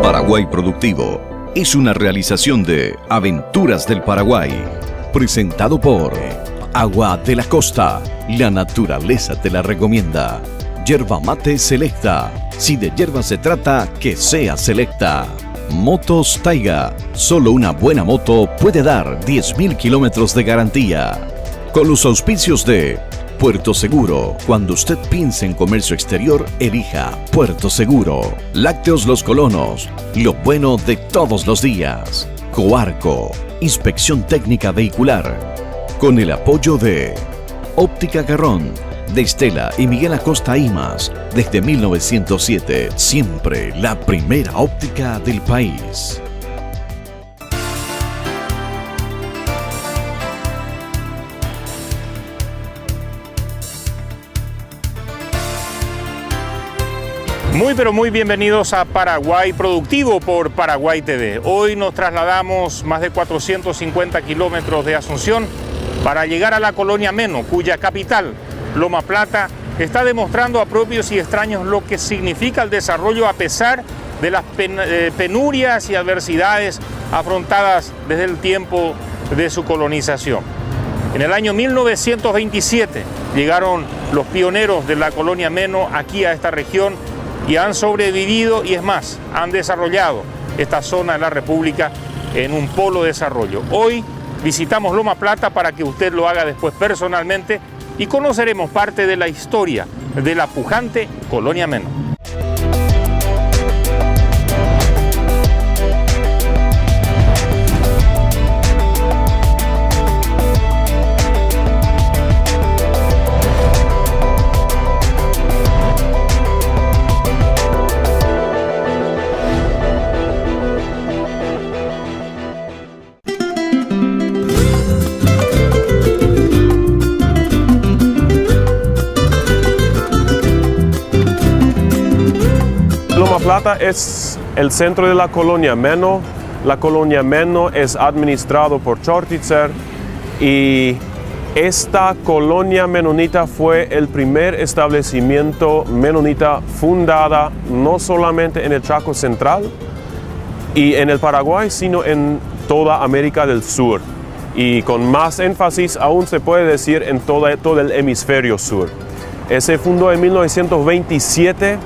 Paraguay Productivo es una realización de Aventuras del Paraguay, presentado por Agua de la Costa, la naturaleza te la recomienda. Yerba mate selecta, si de yerba se trata, que sea selecta. Motos Taiga, solo una buena moto puede dar 10.000 kilómetros de garantía. Con los auspicios de Puerto Seguro, cuando usted piense en comercio exterior, elija Puerto Seguro. Lácteos Los Colonos, lo bueno de todos los días. Coarco, inspección técnica vehicular. Con el apoyo de Óptica Garrón, de Estela y Miguel Acosta Imas, desde 1907, siempre la primera óptica del país. Muy pero muy bienvenidos a Paraguay Productivo por Paraguay TV. Hoy nos trasladamos más de 450 kilómetros de Asunción para llegar a la colonia Meno, cuya capital, Loma Plata, está demostrando a propios y extraños lo que significa el desarrollo a pesar de las penurias y adversidades afrontadas desde el tiempo de su colonización. En el año 1927 llegaron los pioneros de la colonia Meno aquí a esta región y han sobrevivido y es más, han desarrollado esta zona de la República en un polo de desarrollo. Hoy visitamos Loma Plata para que usted lo haga después personalmente y conoceremos parte de la historia de la pujante colonia Meno. Loma Plata es el centro de la colonia Meno. La colonia Meno es administrado por Chortitzer y esta colonia menonita fue el primer establecimiento menonita fundada no solamente en el Chaco Central y en el Paraguay, sino en toda América del Sur. Y con más énfasis aún se puede decir en todo el hemisferio sur. Se fundó en 1927.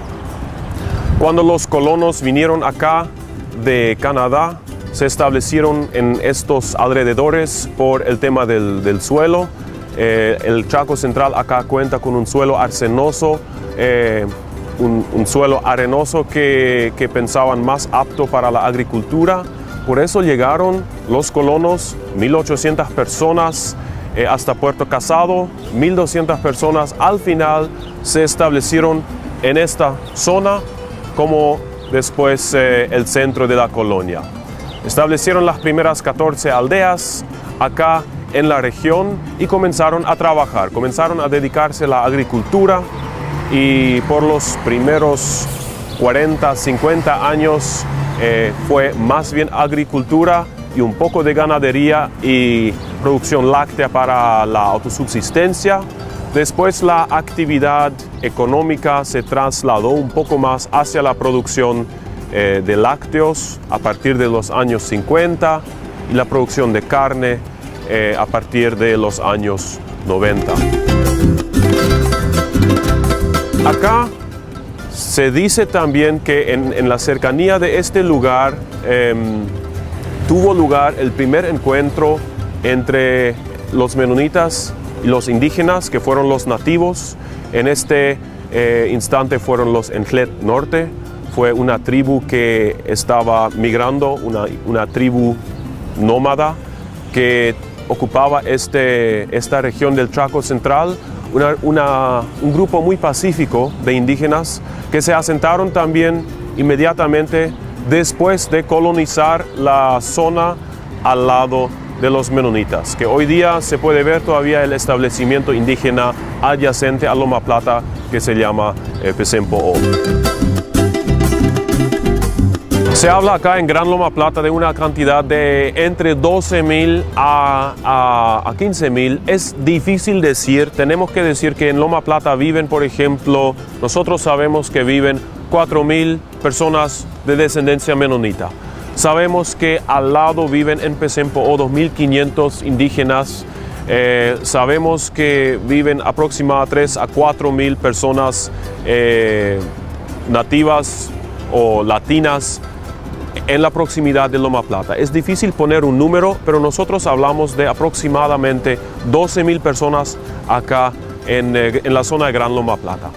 Cuando los colonos vinieron acá de Canadá, se establecieron en estos alrededores por el tema del suelo. El Chaco Central acá cuenta con un suelo arsenoso, un suelo arenoso que pensaban más apto para la agricultura. Por eso llegaron los colonos, 1.800 personas hasta Puerto Casado, 1.200 personas al final se establecieron en esta zona como después el centro de la colonia. Establecieron las primeras 14 aldeas acá en la región y comenzaron a trabajar, comenzaron a dedicarse a la agricultura y por los primeros 40, 50 años fue más bien agricultura y un poco de ganadería y producción láctea para la autosubsistencia. Después la actividad económica se trasladó un poco más hacia la producción de lácteos a partir de los años 50 y la producción de carne a partir de los años 90. Acá se dice también que en la cercanía de este lugar tuvo lugar el primer encuentro entre los menonitas y los indígenas, que fueron los nativos. En este instante fueron los Enclet Norte. Fue una tribu que estaba migrando, una tribu nómada que ocupaba esta región del Chaco Central, un grupo muy pacífico de indígenas que se asentaron también inmediatamente después de colonizar la zona al lado de los menonitas, que hoy día se puede ver todavía el establecimiento indígena adyacente a Loma Plata que se llama Pesempo. Se habla acá en Gran Loma Plata de una cantidad de entre 12,000 a 15,000. Es difícil decir, tenemos que decir que en Loma Plata viven, por ejemplo, nosotros sabemos que viven 4,000 personas de descendencia menonita. Sabemos que al lado viven en Pesempo 2,500 indígenas. Sabemos que viven aproximadamente 3 a 4,000 personas nativas o latinas en la proximidad de Loma Plata. Es difícil poner un número, pero nosotros hablamos de aproximadamente 12,000 personas acá en la zona de Gran Loma Plata.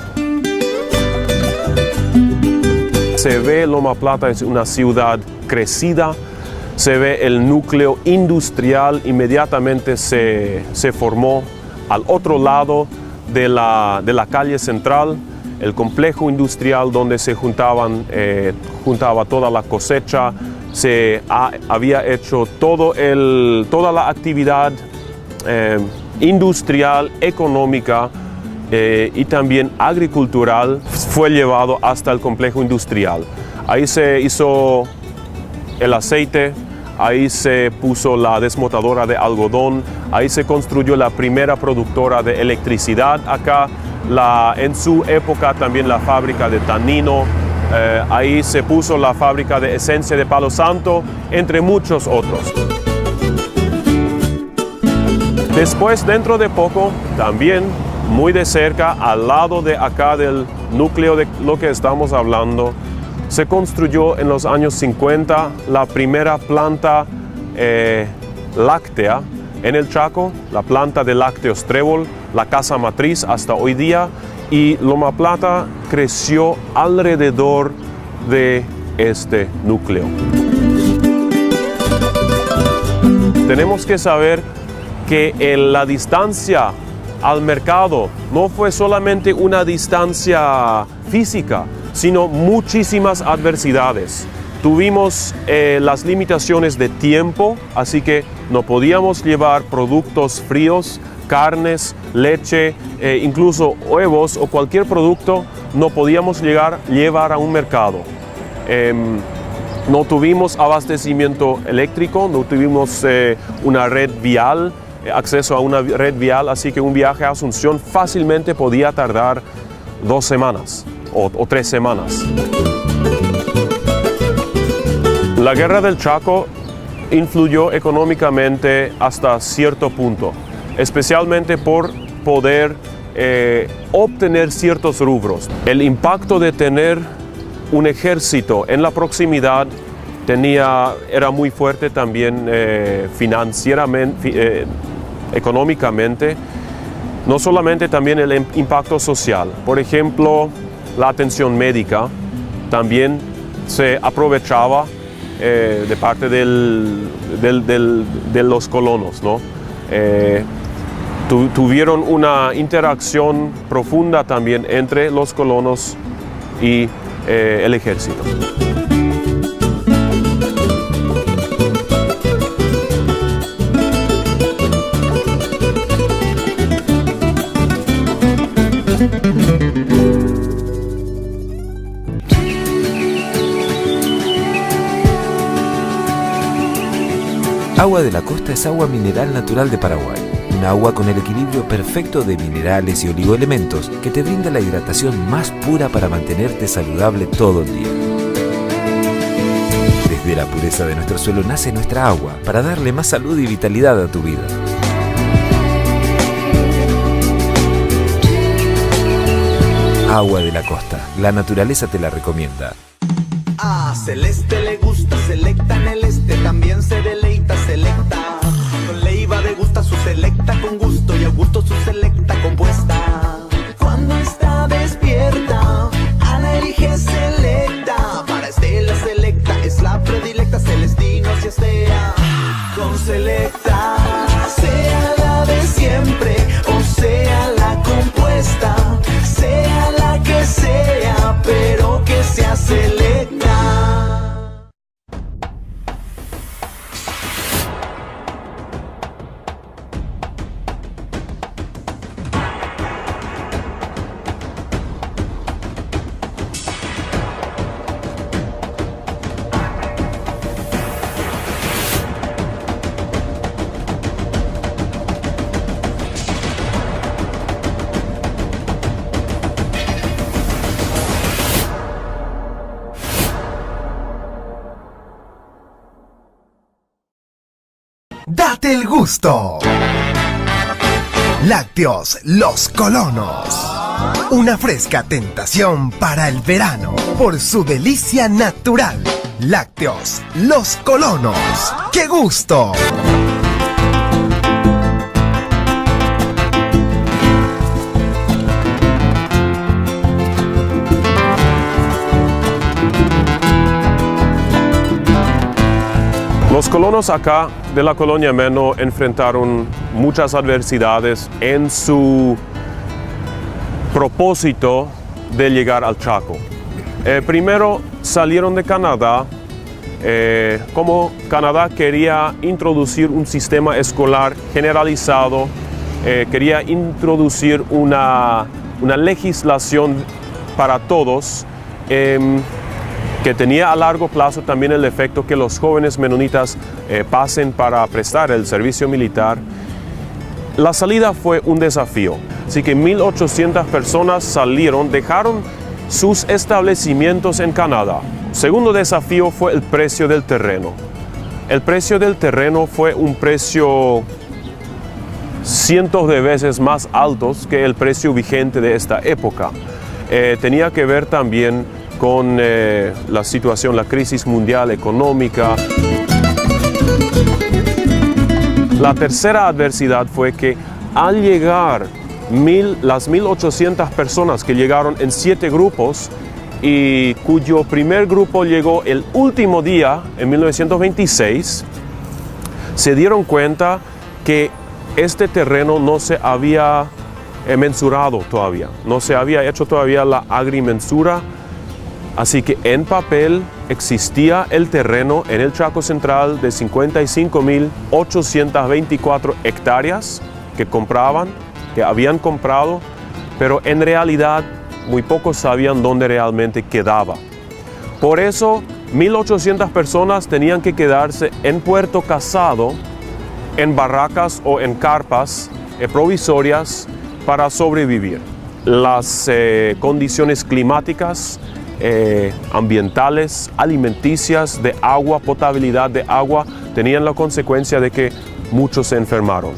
Se ve Loma Plata es una ciudad crecida, se ve el núcleo industrial, inmediatamente se formó al otro lado de la calle central, el complejo industrial donde se juntaba toda la cosecha, había hecho toda la actividad industrial, económica y también agricultural fue llevado hasta el complejo industrial. Ahí se hizo el aceite, ahí se puso la desmotadora de algodón, ahí se construyó la primera productora de electricidad acá, en su época también la fábrica de tanino, ahí se puso la fábrica de esencia de Palo Santo, entre muchos otros. Después, dentro de poco, también muy de cerca, al lado de acá del núcleo de lo que estamos hablando, se construyó en los años 50 la primera planta láctea en el Chaco, la planta de lácteos Trébol, la casa matriz hasta hoy día, y Loma Plata creció alrededor de este núcleo. Tenemos que saber que la distancia al mercado no fue solamente una distancia física, sino muchísimas adversidades. Tuvimos las limitaciones de tiempo, así que no podíamos llevar productos fríos, carnes, leche, incluso huevos o cualquier producto, no podíamos llevar a un mercado. No tuvimos abastecimiento eléctrico, no tuvimos una red vial, acceso a una red vial, así que un viaje a Asunción fácilmente podía tardar 2 semanas o 3 semanas. La guerra del Chaco influyó económicamente hasta cierto punto, especialmente por poder obtener ciertos rubros. El impacto de tener un ejército en la proximidad era muy fuerte también financieramente, económicamente, no solamente también el impacto social. Por ejemplo, la atención médica también se aprovechaba de parte de los colonos, ¿no? Tuvieron una interacción profunda también entre los colonos y el ejército. Agua de la Costa es agua mineral natural de Paraguay. Un agua con el equilibrio perfecto de minerales y oligoelementos que te brinda la hidratación más pura para mantenerte saludable todo el día. Desde la pureza de nuestro suelo nace nuestra agua para darle más salud y vitalidad a tu vida. Agua de la Costa. La naturaleza te la recomienda. A Celeste le gusta Selecta en el este, también se deleita Selecta. Con Leiva degusta su Selecta con gusto y a gusto su Selecta compuesta. Cuando está despierta, Ana elige Selecta. Para Estela Selecta es la predilecta, Celestino si estea. Con Selecta, sea la de siempre o sea la compuesta, sea la que sea, pero que sea Selecta. Date el gusto. Lácteos Los Colonos. Una fresca tentación para el verano por su delicia natural. Lácteos Los Colonos. ¡Qué gusto! Los colonos acá de la colonia Meno enfrentaron muchas adversidades en su propósito de llegar al Chaco. Primero salieron de Canadá, como Canadá quería introducir un sistema escolar generalizado, quería introducir una legislación para todos, que tenía a largo plazo también el efecto que los jóvenes menonitas pasen para prestar el servicio militar. La salida fue un desafío, así que 1.800 personas salieron, dejaron sus establecimientos en Canadá. Segundo desafío fue el precio del terreno. El precio del terreno fue un precio cientos de veces más alto que el precio vigente de esta época. Tenía que ver también con la situación, la crisis mundial económica. La tercera adversidad fue que al llegar las 1.800 personas que llegaron en 7 grupos y cuyo primer grupo llegó el último día, en 1926, se dieron cuenta que este terreno no se había mensurado todavía, no se había hecho todavía la agrimensura. Así que en papel existía el terreno en el Chaco Central de 55.824 hectáreas que habían comprado, pero en realidad muy pocos sabían dónde realmente quedaba. Por eso 1.800 personas tenían que quedarse en Puerto Casado, en barracas o en carpas provisorias para sobrevivir. Las condiciones climáticas, ambientales, alimenticias, de agua, potabilidad de agua, tenían la consecuencia de que muchos se enfermaron.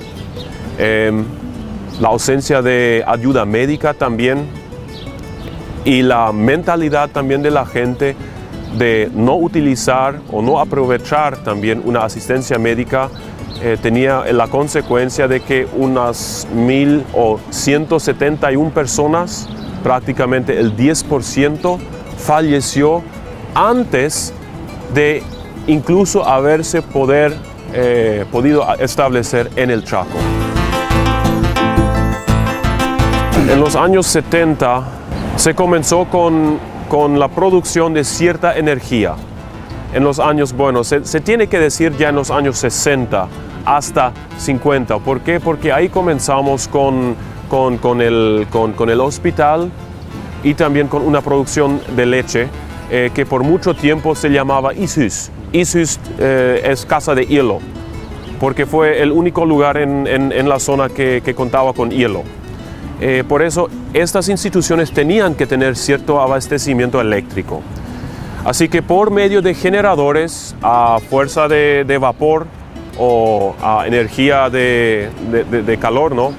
La ausencia de ayuda médica también, y la mentalidad también de la gente de no utilizar o no aprovechar también una asistencia médica tenía la consecuencia de que unas 1.171 personas, prácticamente el 10%, falleció antes de incluso haberse podido establecer en el Chaco. En los años 70 se comenzó con la producción de cierta energía. En los años, se tiene que decir ya en los años 60 hasta 50. ¿Por qué? Porque ahí comenzamos con el hospital y también con una producción de leche que por mucho tiempo se llamaba Ishus. Ishus es casa de hielo, porque fue el único lugar en la zona que contaba con hielo. Por eso estas instituciones tenían que tener cierto abastecimiento eléctrico. Así que por medio de generadores a fuerza de vapor o a energía de calor, ¿no?,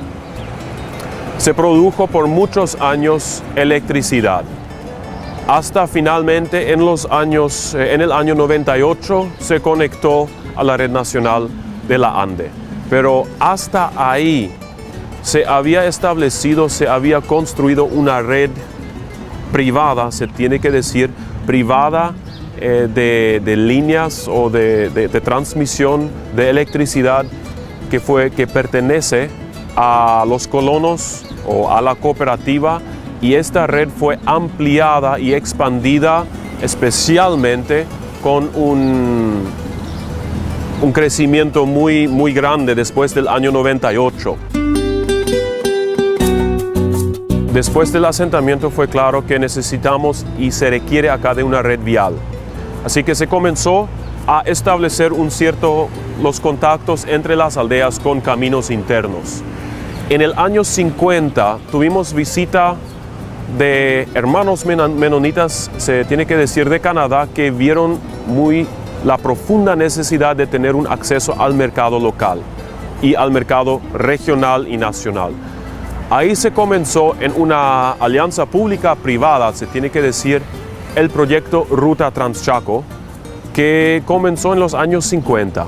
se produjo por muchos años electricidad. Hasta finalmente en el año 98 se conectó a la red nacional de la ANDE. Pero hasta ahí se había construido una red privada, se tiene que decir, privada de líneas o de transmisión de electricidad que pertenece a los colonos o a la cooperativa, y esta red fue ampliada y expandida especialmente con un crecimiento muy, muy grande después del año 98. Después del asentamiento fue claro que necesitamos y se requiere acá de una red vial. Así que se comenzó a establecer los contactos entre las aldeas con caminos internos. En el año 50 tuvimos visita de hermanos menonitas, se tiene que decir de Canadá, que vieron muy la profunda necesidad de tener un acceso al mercado local y al mercado regional y nacional. Ahí se comenzó en una alianza pública-privada, se tiene que decir, el proyecto Ruta Transchaco, que comenzó en los años 50.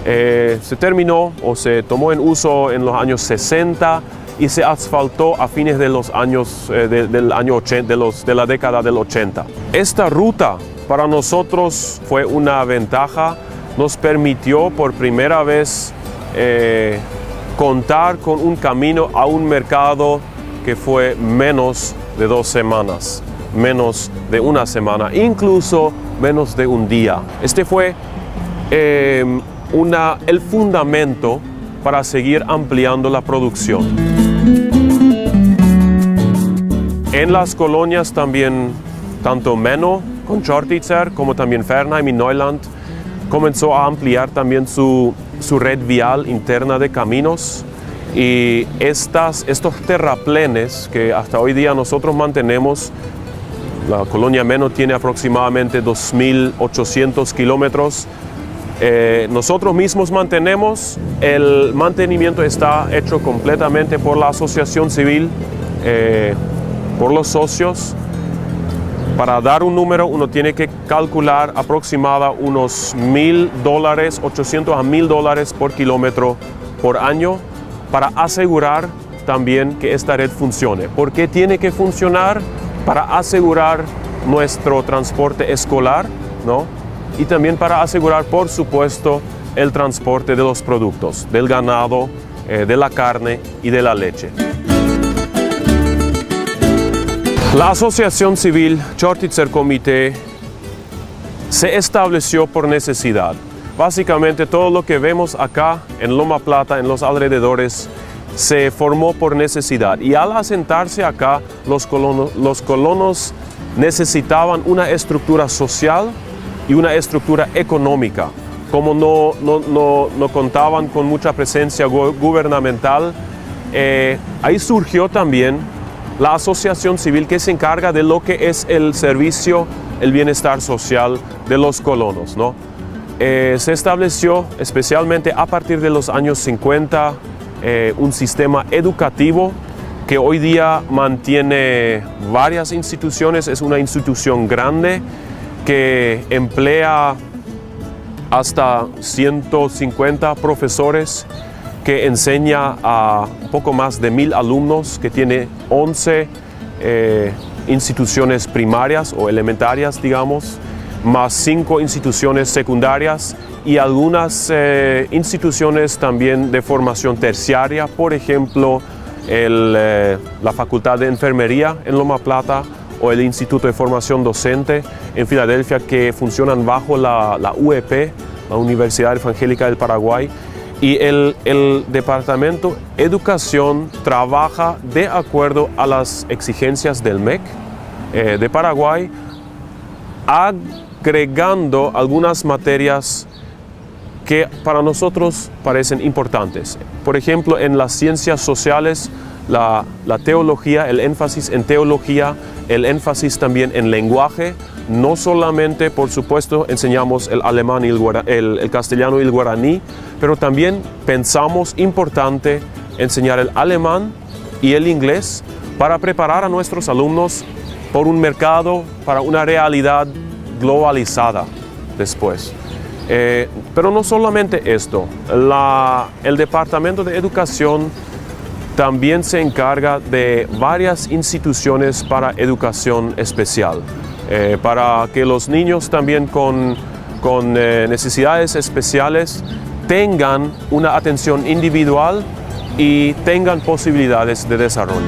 Se terminó o se tomó en uso en los años 60 y se asfaltó a fines de los años del año 80, de la década del 80. Esta ruta para nosotros fue una ventaja, nos permitió por primera vez contar con un camino a un mercado que fue menos de 2 semanas, menos de una semana, incluso menos de un día. Este fue el fundamento para seguir ampliando la producción. En las colonias también, tanto Menno con Chortitzer como también Fernheim y Neuland, comenzó a ampliar también su red vial interna de caminos, y estos terraplenes que hasta hoy día nosotros mantenemos. La colonia Menno tiene aproximadamente 2.800 kilómetros. Nosotros mismos mantenemos, el mantenimiento está hecho completamente por la asociación civil, por los socios. Para dar un número, uno tiene que calcular aproximadamente unos $1,000, $800 a $1,000 por kilómetro por año, para asegurar también que esta red funcione. ¿Por qué tiene que funcionar? Para asegurar nuestro transporte escolar, ¿no? Y también para asegurar, por supuesto, el transporte de los productos, del ganado, de la carne y de la leche. La Asociación Civil Chortitzer Comité se estableció por necesidad. Básicamente todo lo que vemos acá en Loma Plata, en los alrededores, se formó por necesidad. Y al asentarse acá, los colonos necesitaban una estructura social y una estructura económica. Como no contaban con mucha presencia gubernamental, ahí surgió también la asociación civil que se encarga de lo que es el servicio, el bienestar social de los colonos, ¿no? Se estableció especialmente a partir de los años 50 un sistema educativo que hoy día mantiene varias instituciones. Es una institución grande que emplea hasta 150 profesores, que enseña a poco más de 1,000 alumnos, que tiene 11 instituciones primarias o elementarias, digamos, más 5 instituciones secundarias y algunas instituciones también de formación terciaria, por ejemplo, la Facultad de Enfermería en Loma Plata o el Instituto de Formación Docente en Filadelfia, que funcionan bajo la UEP, la Universidad Evangélica del Paraguay. Y el Departamento de Educación trabaja de acuerdo a las exigencias del MEC de Paraguay, agregando algunas materias que para nosotros parecen importantes. Por ejemplo, en las ciencias sociales, la teología, el énfasis en teología, el énfasis también en lenguaje. No solamente, por supuesto, enseñamos el alemán y el castellano y el guaraní, pero también pensamos importante enseñar el alemán y el inglés para preparar a nuestros alumnos por un mercado, para una realidad globalizada después. Pero no solamente esto, el Departamento de Educación también se encarga de varias instituciones para educación especial, para que los niños también con necesidades especiales tengan una atención individual y tengan posibilidades de desarrollo.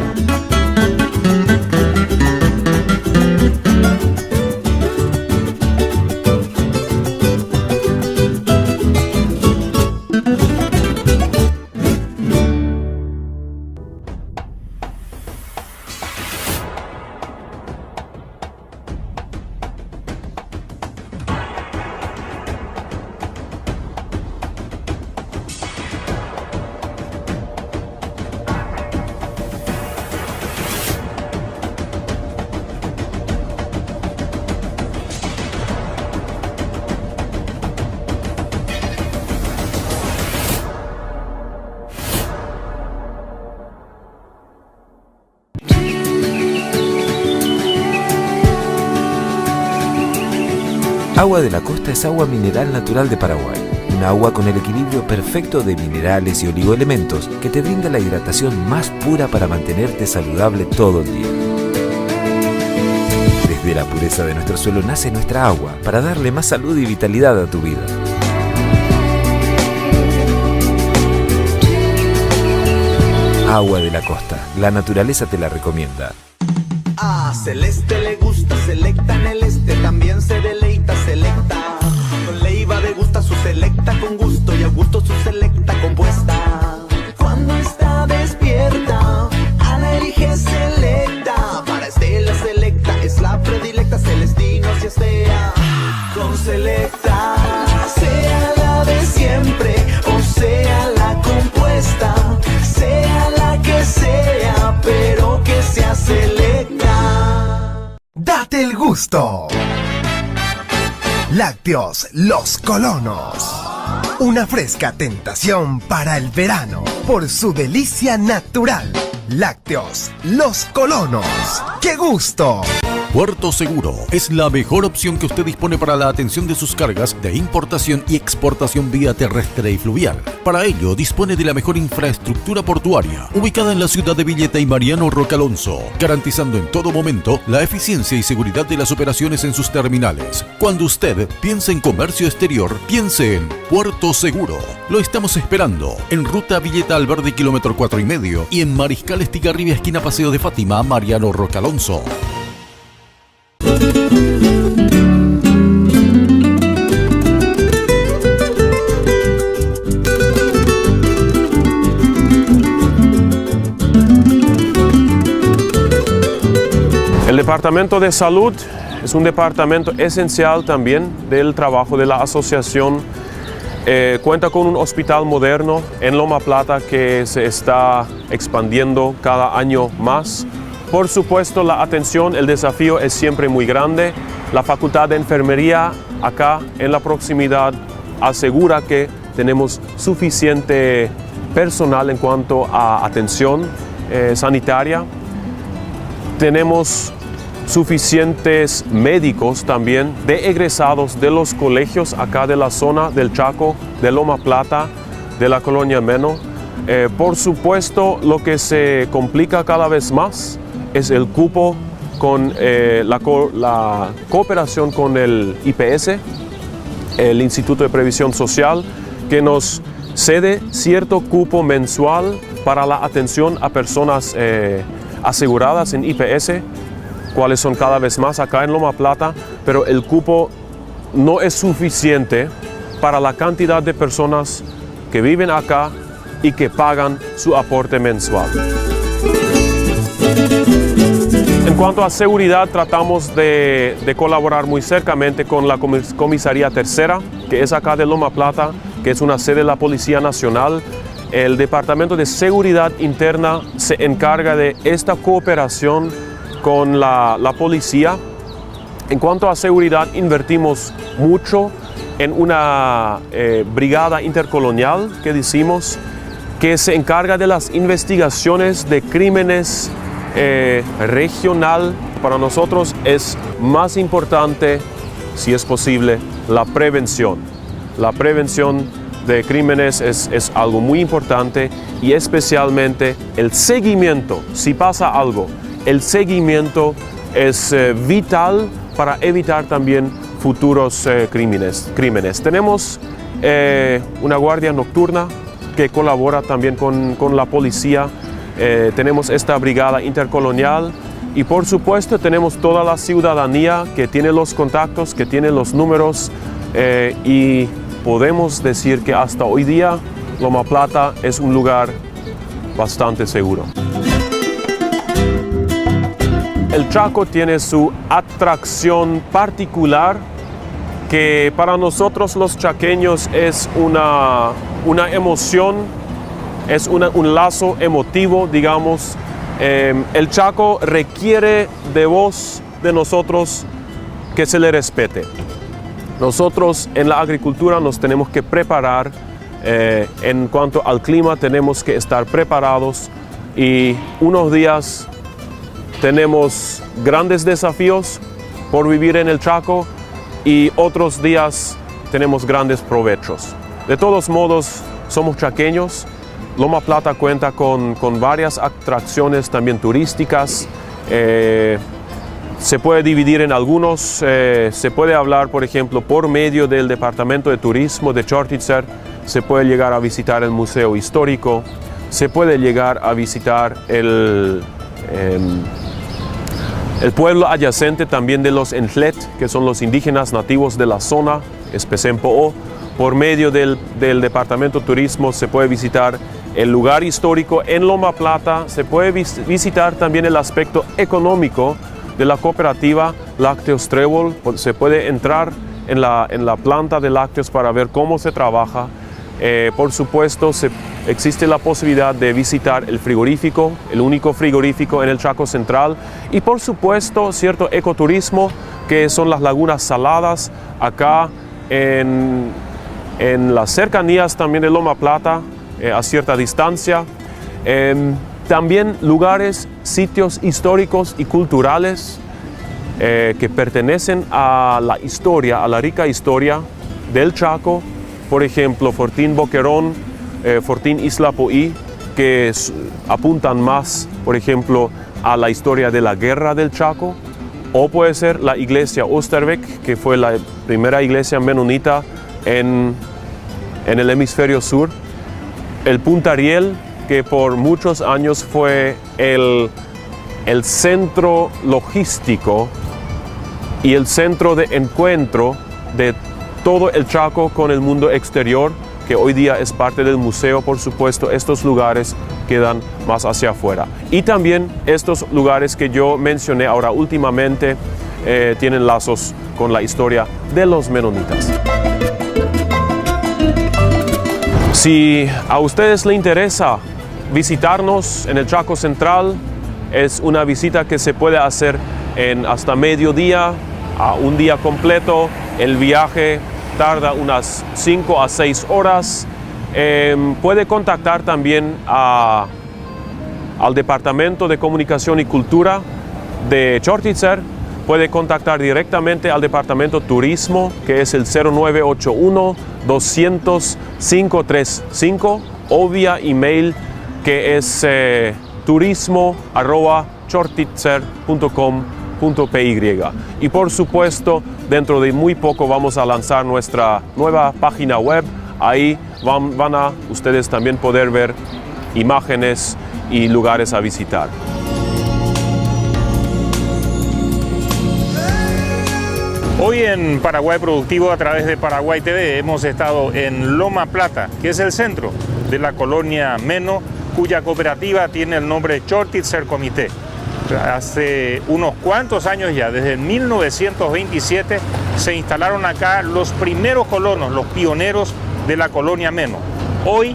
Agua de la Costa es agua mineral natural de Paraguay. Un agua con el equilibrio perfecto de minerales y oligoelementos que te brinda la hidratación más pura para mantenerte saludable todo el día. Desde la pureza de nuestro suelo nace nuestra agua para darle más salud y vitalidad a tu vida. Agua de la Costa. La naturaleza te la recomienda. A Celeste le gusta, selecta en el este, también se deleita, selecta. Con Leiva degusta su selecta con gusto y a gusto su selecta compuesta. Cuando está despierta, Ana elige selecta. Para Estela selecta es la predilecta, Celestinos y Estea. Con selecta, sea la de siempre o sea la compuesta, sea la que sea, pero que sea selecta. Date el gusto. Lácteos Los Colonos. Una fresca tentación para el verano por su delicia natural. Lácteos Los Colonos. ¡Qué gusto! Puerto Seguro es la mejor opción que usted dispone para la atención de sus cargas de importación y exportación vía terrestre y fluvial. Para ello, dispone de la mejor infraestructura portuaria, ubicada en la ciudad de Villeta y Mariano Roca Alonso, garantizando en todo momento la eficiencia y seguridad de las operaciones en sus terminales. Cuando usted piense en comercio exterior, piense en Puerto Seguro. Lo estamos esperando en Ruta Villeta Alberdi, kilómetro 4,5, y en Mariscal Estigarribia, esquina Paseo de Fátima, Mariano Roca Alonso. El Departamento de Salud es un departamento esencial también del trabajo de la asociación. Cuenta con un hospital moderno en Loma Plata que se está expandiendo cada año más. Por supuesto, la atención, el desafío es siempre muy grande. La Facultad de Enfermería acá en la proximidad asegura que tenemos suficiente personal en cuanto a atención sanitaria. Tenemos suficientes médicos también de egresados de los colegios acá de la zona del Chaco, de Loma Plata, de la Colonia Meno. Por supuesto, lo que se complica cada vez más es el cupo con la cooperación con el IPS, el Instituto de Previsión Social, que nos cede cierto cupo mensual para la atención a personas aseguradas en IPS, cuales son cada vez más acá en Loma Plata, pero el cupo no es suficiente para la cantidad de personas que viven acá y que pagan su aporte mensual. En cuanto a seguridad, tratamos de colaborar muy cercamente con la Comisaría Tercera, que es acá de Loma Plata, que es una sede de la Policía Nacional. El Departamento de Seguridad Interna se encarga de esta cooperación con la policía. En cuanto a seguridad, invertimos mucho en una brigada intercolonial que decimos, que se encarga de las investigaciones de crímenes regional. Para nosotros es más importante, si es posible, la prevención. La prevención de crímenes es algo muy importante, y especialmente el seguimiento. Si pasa algo, el seguimiento es vital para evitar también futuros crímenes. Tenemos una guardia nocturna que colabora también con la policía. Tenemos esta brigada intercolonial y por supuesto tenemos toda la ciudadanía que tiene los contactos, que tiene los números, y podemos decir que hasta hoy día Loma Plata es un lugar bastante seguro. El Chaco tiene su atracción particular, que para nosotros los chaqueños es una emoción, es un lazo emotivo, digamos. El Chaco requiere de vos, de nosotros, que se le respete. Nosotros en la agricultura nos tenemos que preparar, en cuanto al clima tenemos que estar preparados, y unos días tenemos grandes desafíos por vivir en el Chaco, y otros días tenemos grandes provechos. De todos modos, somos chaqueños. Loma Plata cuenta con varias atracciones también turísticas. Se puede dividir en algunos. Se puede hablar, por ejemplo, por medio del Departamento de Turismo de Chortitzer. Se puede llegar a visitar el Museo Histórico. Se puede llegar a visitar el pueblo adyacente también de los Entlet, que son los indígenas nativos de la zona, Especempo'o. Por medio del Departamento de Turismo se puede visitar el lugar histórico en Loma Plata, se puede visitar también el aspecto económico de la cooperativa Lácteos Trébol, se puede entrar en la planta de lácteos para ver cómo se trabaja. Por supuesto, existe la posibilidad de visitar el frigorífico, el único frigorífico en el Chaco Central, y por supuesto cierto ecoturismo que son las lagunas saladas acá en las cercanías también de Loma Plata, a cierta distancia. También lugares, sitios históricos y culturales que pertenecen a la historia, a la rica historia del Chaco. Por ejemplo, Fortín Boquerón, Fortín Isla Poí, que apuntan más, por ejemplo, a la historia de la guerra del Chaco. O puede ser la iglesia Osterbeck, que fue la primera iglesia menonita en el hemisferio sur. El Punta Ariel, que por muchos años fue el centro logístico y el centro de encuentro de todo el Chaco con el mundo exterior, que hoy día es parte del museo. Por supuesto, estos lugares quedan más hacia afuera. Y también estos lugares que yo mencioné ahora últimamente tienen lazos con la historia de los menonitas. Si a ustedes les interesa visitarnos en el Chaco Central, es una visita que se puede hacer en hasta mediodía, a un día completo. El viaje tarda unas 5 a 6 horas. Puede contactar también al Departamento de Comunicación y Cultura de Chortitzer. Puede contactar directamente al Departamento Turismo, que es el 0981-200-535, o vía email, que es turismo@chortitzer.com.py. Y por supuesto, dentro de muy poco vamos a lanzar nuestra nueva página web. Ahí van a ustedes también poder ver imágenes y lugares a visitar. Hoy en Paraguay Productivo, a través de Paraguay TV, hemos estado en Loma Plata, que es el centro de la colonia Meno, cuya cooperativa tiene el nombre Chortitzer Comité. Hace unos cuantos años ya, desde 1927, se instalaron acá los primeros colonos, los pioneros de la colonia Meno. Hoy,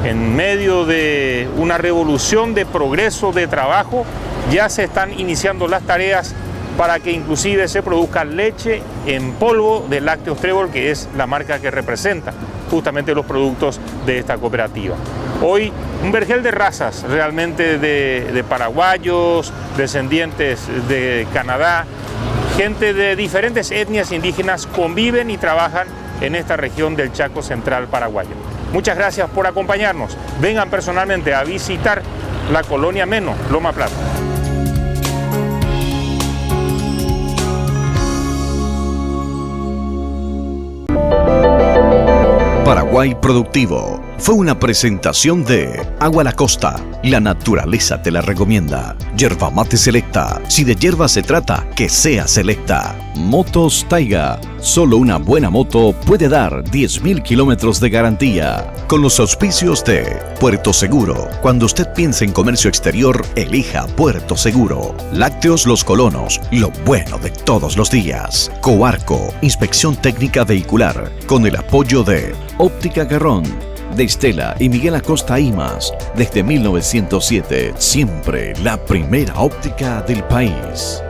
en medio de una revolución de progreso, de trabajo, ya se están iniciando las tareas para que inclusive se produzca leche en polvo de Lácteos Trébol, que es la marca que representa justamente los productos de esta cooperativa. Hoy un vergel de razas realmente de paraguayos, descendientes de Canadá, gente de diferentes etnias indígenas conviven y trabajan en esta región del Chaco Central paraguayo. Muchas gracias por acompañarnos. Vengan personalmente a visitar la colonia Meno, Loma Plata. Paraguay Productivo fue una presentación de Agua La Costa. La naturaleza te la recomienda. Yerba mate selecta. Si de hierba se trata, que sea selecta. Motos Taiga. Solo una buena moto puede dar 10.000 kilómetros de garantía. Con los auspicios de Puerto Seguro. Cuando usted piense en comercio exterior, elija Puerto Seguro. Lácteos Los Colonos. Lo bueno de todos los días. Coarco. Inspección técnica vehicular. Con el apoyo de Óptica Garrón. De Estela y Miguel Acosta Imas, desde 1907, siempre la primera óptica del país.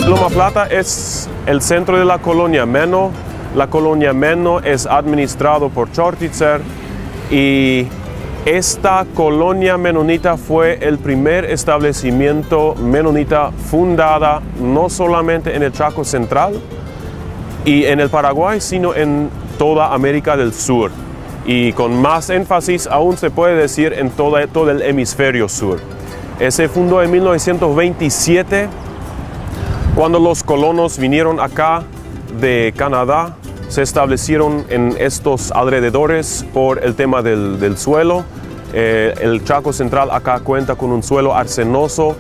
Loma Plata es el centro de la colonia Meno. la colonia Meno es administrado por Chortitzer y esta colonia menonita fue el primer establecimiento menonita fundada no solamente en el Chaco Central y en el Paraguay, sino en toda América del Sur. Y con más énfasis aún se puede decir en todo el hemisferio sur. Se fundó en 1927, cuando los colonos vinieron acá de Canadá, se establecieron en estos alrededores por el tema del suelo. El Chaco Central acá cuenta con un suelo arsenoso,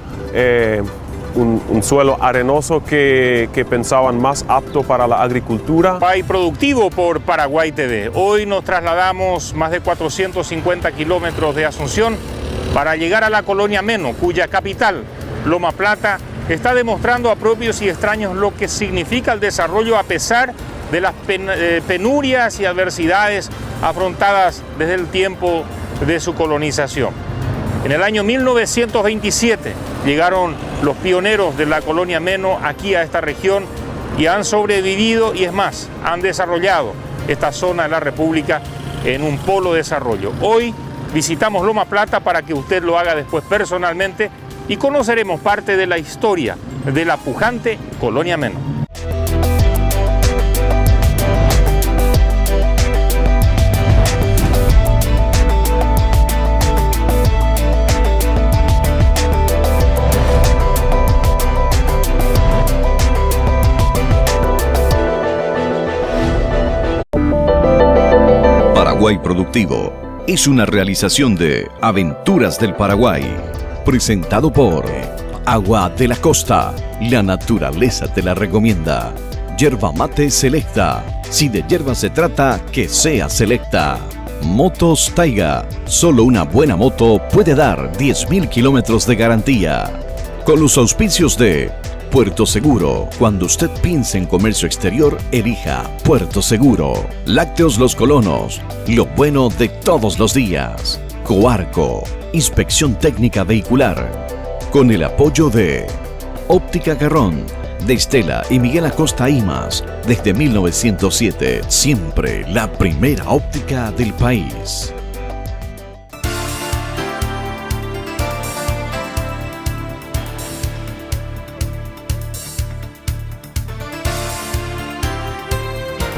un suelo arenoso que pensaban más apto para la agricultura. Paraguay Productivo por Paraguay TV. Hoy nos trasladamos más de 450 kilómetros de Asunción para llegar a la colonia Meno, cuya capital, Loma Plata, está demostrando a propios y extraños lo que significa el desarrollo a pesar de las penurias y adversidades afrontadas desde el tiempo de su colonización. En el año 1927 llegaron los pioneros de la colonia Meno aquí a esta región y han sobrevivido y es más, han desarrollado esta zona de la República en un polo de desarrollo. Hoy visitamos Loma Plata para que usted lo haga después personalmente y conoceremos parte de la historia de la pujante colonia Meno. Paraguay Productivo es una realización de Aventuras del Paraguay, presentado por Agua de la Costa, la naturaleza te la recomienda. Yerba mate selecta, si de yerba se trata, que sea selecta. Motos Taiga, solo una buena moto puede dar 10.000 kilómetros de garantía. Con los auspicios de Puerto Seguro, cuando usted piense en comercio exterior, elija Puerto Seguro. Lácteos Los Colonos, lo bueno de todos los días. Coarco, inspección técnica vehicular. Con el apoyo de Óptica Garrón, de Estela y Miguel Acosta Imas, desde 1907, siempre la primera óptica del país.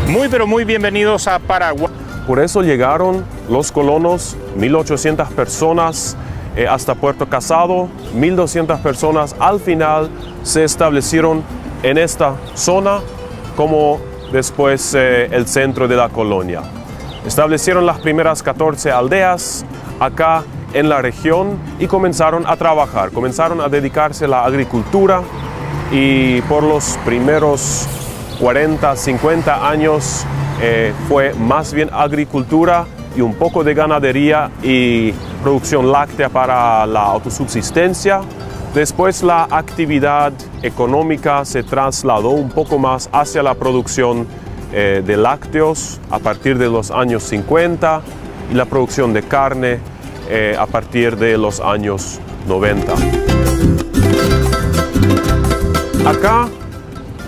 Muy pero muy bienvenidos a Paraguay. Por eso llegaron los colonos, 1.800 personas hasta Puerto Casado, 1.200 personas al final se establecieron en esta zona como después el centro de la colonia. Establecieron las primeras 14 aldeas acá en la región y comenzaron a trabajar, comenzaron a dedicarse a la agricultura y por los primeros 40, 50 años fue más bien agricultura y un poco de ganadería y producción láctea para la autosubsistencia. Después la actividad económica se trasladó un poco más hacia la producción de lácteos a partir de los años 50 y la producción de carne a partir de los años 90. Acá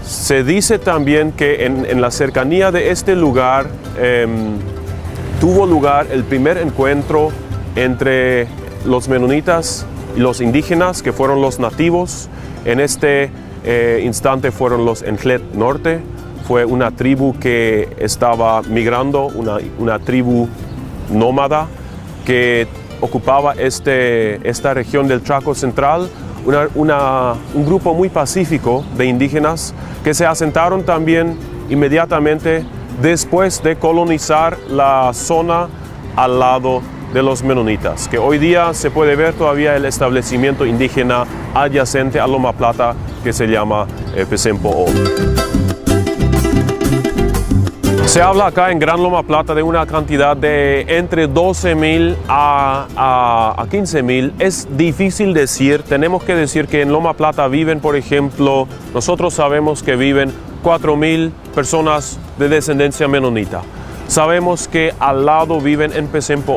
se dice también que en la cercanía de este lugar tuvo lugar el primer encuentro entre los menonitas y los indígenas, que fueron los nativos. En este instante fueron los Enjlet Norte. Fue una tribu que estaba migrando, una tribu nómada que ocupaba esta región del Chaco Central. Un grupo muy pacífico de indígenas que se asentaron también inmediatamente después de colonizar la zona al lado de los menonitas, que hoy día se puede ver todavía el establecimiento indígena adyacente a Loma Plata que se llama Pesempo. Se habla acá en Gran Loma Plata de una cantidad de entre 12.000 a 15.000. Es difícil decir, tenemos que decir que en Loma Plata viven, por ejemplo, nosotros sabemos que viven 4.000 personas de descendencia menonita. Sabemos que al lado viven en Pesempo